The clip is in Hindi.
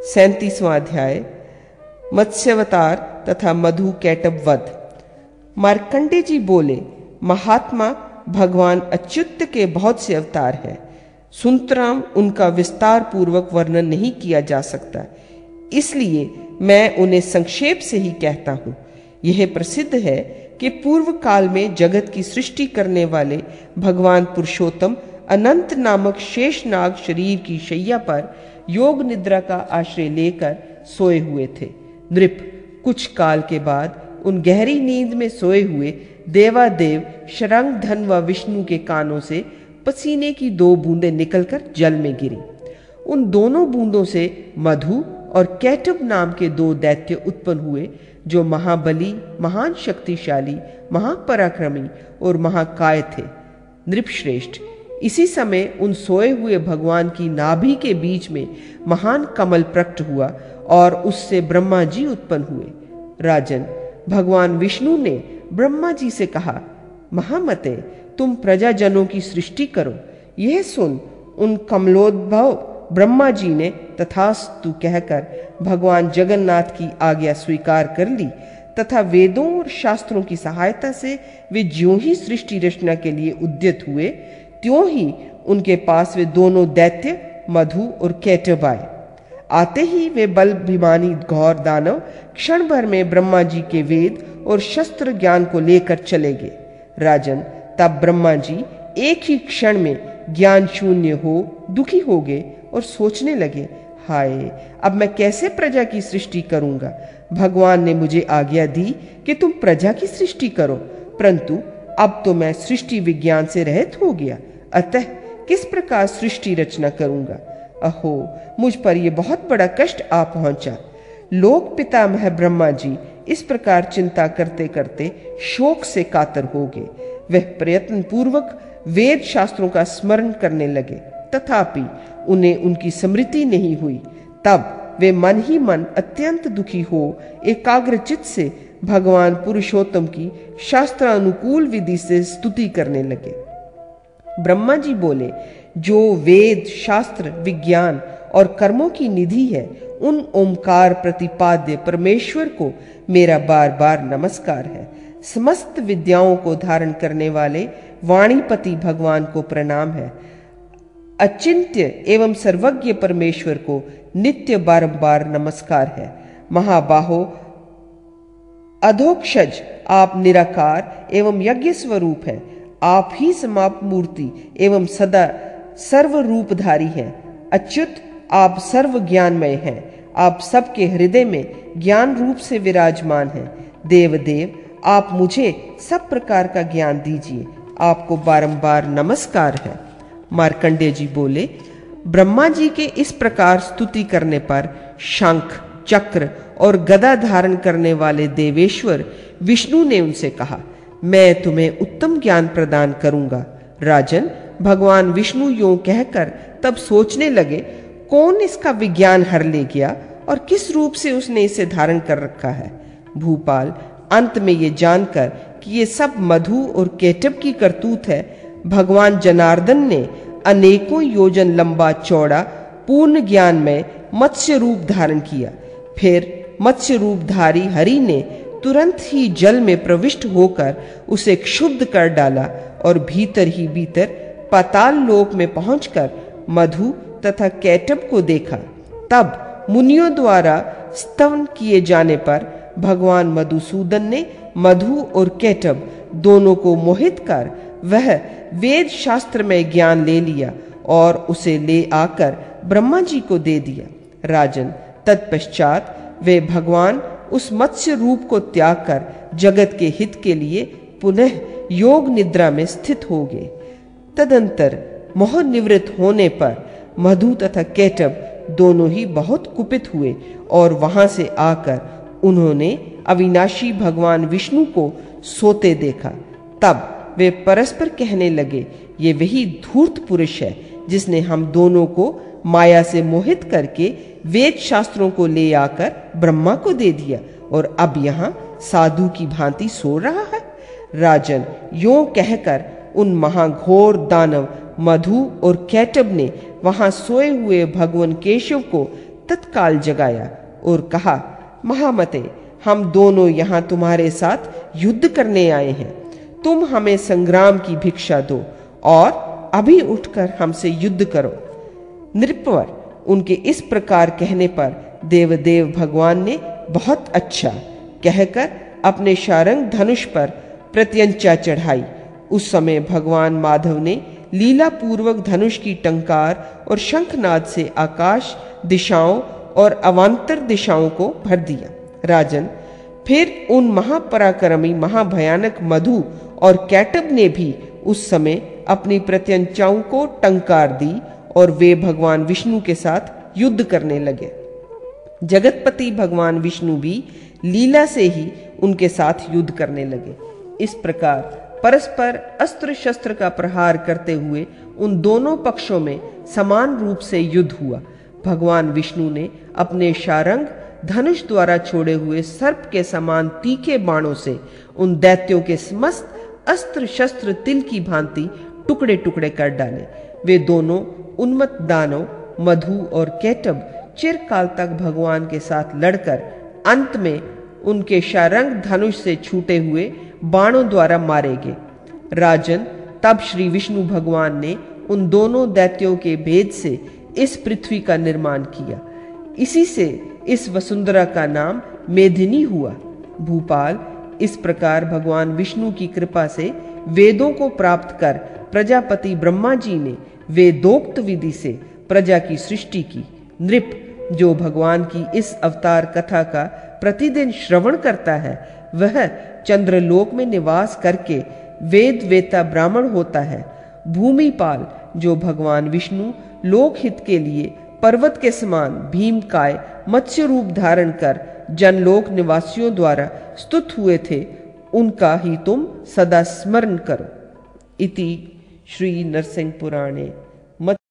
37वां अध्याय मत्स्यावतार तथा मधु कैटभ वध। मार्कंडेय जी बोले, महात्मा भगवान अच्युत के बहुत से अवतार हैं। सुतराम उनका विस्तार पूर्वक वर्णन नहीं किया जा सकता, इसलिए मैं उन्हें संक्षेप से ही कहता हूं। यह प्रसिद्ध है कि पूर्व काल में जगत की सृष्टि करने वाले भगवान पुरुषोत्तम अनंत नामक शेषनाग शरीर की शैया पर योग निद्रा का आश्रय लेकर सोए हुए थे। नृप, कुछ काल के बाद उन गहरी नींद में सोए हुए देवादेव शरंग धन व विष्णु के कानों से पसीने की 2 बूंदें निकलकर जल में गिरी। उन दोनों बूंदों से मधु और कैटभ नाम के 2 दैत्य उत्पन्न हुए, जो महाबली, महान शक्तिशाली, महापराक्रमी और महाकाय थे। नृपश्रेष्ठ, इसी समय उन सोए हुए भगवान की नाभि के बीच में महान कमल प्रकट हुआ और उससे ब्रह्मा जी उत्पन्न हुए। राजन, भगवान विष्णु ने ब्रह्मा जी से कहा, महामते, तुम प्रजाजनों की सृष्टि करो। यह सुन उन कमलोद्भव ब्रह्मा जी ने तथास्तु कहकर भगवान जगन्नाथ की आज्ञा स्वीकार कर ली तथा वेदों और शास्त्रों की सहायता से वे ज्यों ही सृष्टि रचना के लिए उद्यत हुए, त्यों ही उनके पास वे दोनों दैत्य मधु और कैटभ आए। आते ही वे बलभिमानी घोर दानव क्षण भर में ब्रह्मा जी के वेद और शस्त्र ज्ञान को लेकर चले गए। राजन, तब ब्रह्मा जी एक ही क्षण में ज्ञान शून्य हो दुखी हो गए और सोचने लगे, हाय, अब मैं कैसे प्रजा की सृष्टि करूंगा। भगवान ने मुझे आज्ञा दी कि तुम प्रजा की सृष्टि करो, परंतु अब तो मैं सृष्टि विज्ञान से रहित हो गया, अतः किस प्रकार सृष्टि रचना करूंगा। अहो, मुझ पर यह बहुत बड़ा कष्ट आ पहुंचा। लोक पितामह ब्रह्मा जी इस प्रकार चिंता करते करते शोक से कातर हो गए। वह प्रयत्न पूर्वक वेद शास्त्रों का स्मरण करने लगे, तथापि उन्हें उनकी स्मृति नहीं हुई। तब वे मन ही मन अत्यंत दुखी हो एकाग्रचित से भगवान पुरुषोत्तम की शास्त्रानुकूल विधि से स्तुति करने लगे। ब्रह्मा जी बोले, जो वेद शास्त्र विज्ञान और कर्मों की निधि है, उन ओमकार प्रतिपाद्य परमेश्वर को मेरा बार बार नमस्कार है। समस्त विद्याओं को धारण करने वाले वाणीपति भगवान को प्रणाम है। अचिंत्य एवं सर्वज्ञ परमेश्वर को नित्य बारंबार नमस्कार है। महाबाहो अधोक्षज, आप निराकार एवं यज्ञ स्वरूप है। आप ही समाप्त मूर्ति एवं सदा सर्व रूपधारी हैं। अच्युत, आप सर्व ज्ञानमय हैं। आप सबके हृदय में ज्ञान रूप से विराजमान हैं। देवदेव, आप मुझे सब प्रकार का ज्ञान दीजिए। आपको बारंबार नमस्कार है। मार्कंडेय जी बोले, ब्रह्मा जी के इस प्रकार स्तुति करने पर शंख, चक्र और गदा धारण करने वाले देवेश्वर विष्णु ने उनसे कहा, मैं तुम्हें उत्तम ज्ञान प्रदान करूंगा। राजन, भगवान विष्णु यूं कहकर तब सोचने लगे, कौन इसका विज्ञान हर ले गया और किस रूप से उसने इसे धारण कर रखा है। भूपाल, अंत में ये जानकर कि ये सब मधु और कैटभ की करतूत है, भगवान जनार्दन ने अनेकों योजन लंबा चौड़ा पूर्ण ज्ञान में मत्स्य रूप धारण किया। फिर मत्स्य रूपधारी हरि ने तुरंत ही जल में प्रविष्ट होकर उसे क्षुब्ध कर डाला और भीतर ही भीतर पाताल लोक में पहुंचकर मधु तथा कैटभ को देखा। तब मुनियों द्वारा स्तवन किए जाने पर भगवान मधुसूदन ने मधु और कैटभ दोनों को मोहित कर वह वेद शास्त्र में ज्ञान ले लिया और उसे ले आकर ब्रह्मा जी को दे दिया। राजन, तत्पश्चात वे भगवान उस मत्स्य रूप को त्याग कर जगत के हित के लिए पुनः योग निद्रा में स्थित हो गए। तदंतर मोह निवृत्त होने पर मधु तथा कैटभ दोनों ही बहुत कुपित हुए और वहां से आकर उन्होंने अविनाशी भगवान विष्णु को सोते देखा। तब वे परस्पर कहने लगे, ये वही धूर्त पुरुष है जिसने हम दोनों को माया से मोहित करके वेद शास्त्रों को ले आकर ब्रह्मा को दे दिया और अब यहाँ साधु की भांति सो रहा है। राजन, यों कहकर उन महाघोर दानव मधु और कैटभ ने वहां सोए हुए भगवान केशव को तत्काल जगाया और कहा, महामते, हम दोनों यहाँ तुम्हारे साथ युद्ध करने आए हैं। तुम हमें संग्राम की भिक्षा दो और अभी उठकर हमसे युद्ध करो। नृपवर उनके इस प्रकार कहने पर देवदेव भगवान ने बहुत अच्छा कहकर अपने शारंग धनुष पर प्रत्यंचा चढ़ाई। उस समय भगवान माधव ने लीला पूर्वक धनुष की टंकार और शंखनाद से आकाश दिशाओं और अवांतर दिशाओं को भर दिया। राजन, फिर उन महापराक्रमी महाभयानक मधु और कैटब ने भी उस समय अपनी प्रत्यंचाओं को टंकार दी और वे भगवान विष्णु के साथ युद्ध करने लगे। जगतपति भगवान विष्णु भी लीला से ही उनके साथ युद्ध करने लगे। इस प्रकार परस्पर अस्त्र शस्त्र का प्रहार करते हुए उन दोनों पक्षों में समान रूप से युद्ध हुआ। भगवान विष्णु ने अपने शारंग धनुष द्वारा छोड़े हुए सर्प के समान तीखे बाणों से उन दैत्यों के समस्त अस्त्र शस्त्र तिल की भांति टुकड़े टुकड़े कर डाले। वे दोनों उन्मत्त दानव मधु और कैटब चिरकाल तक भगवान के साथ लड़कर अंत में उनके शारंग धनुष से छूटे हुए बाणों द्वारा मारे गए। राजन, तब श्री विष्णु भगवान ने उन दोनों दैत्यों के भेद से इस पृथ्वी का निर्माण किया। इसी से इस वसुंधरा का नाम मेदिनी हुआ। भूपाल, इस प्रकार भगवान विष्णु की कृपा से वेदों को प्राप्त कर प्रजापति ब्रह्मा जी ने वेदोक्त विधि से प्रजा की सृष्टि की। नृप, जो भगवान की इस अवतार कथा का प्रतिदिन श्रवण करता है, वह चंद्रलोक में निवास करके वेद वेता ब्राह्मण होता है। भूमिपाल, जो भगवान विष्णु लोकहित के लिए पर्वत के समान भीमकाय मत्स्य रूप धारण कर जनलोक निवासियों द्वारा स्तुत हुए थे, उनका ही तुम सदा स्मरण करो। इति श्री नरसिंह पुराणे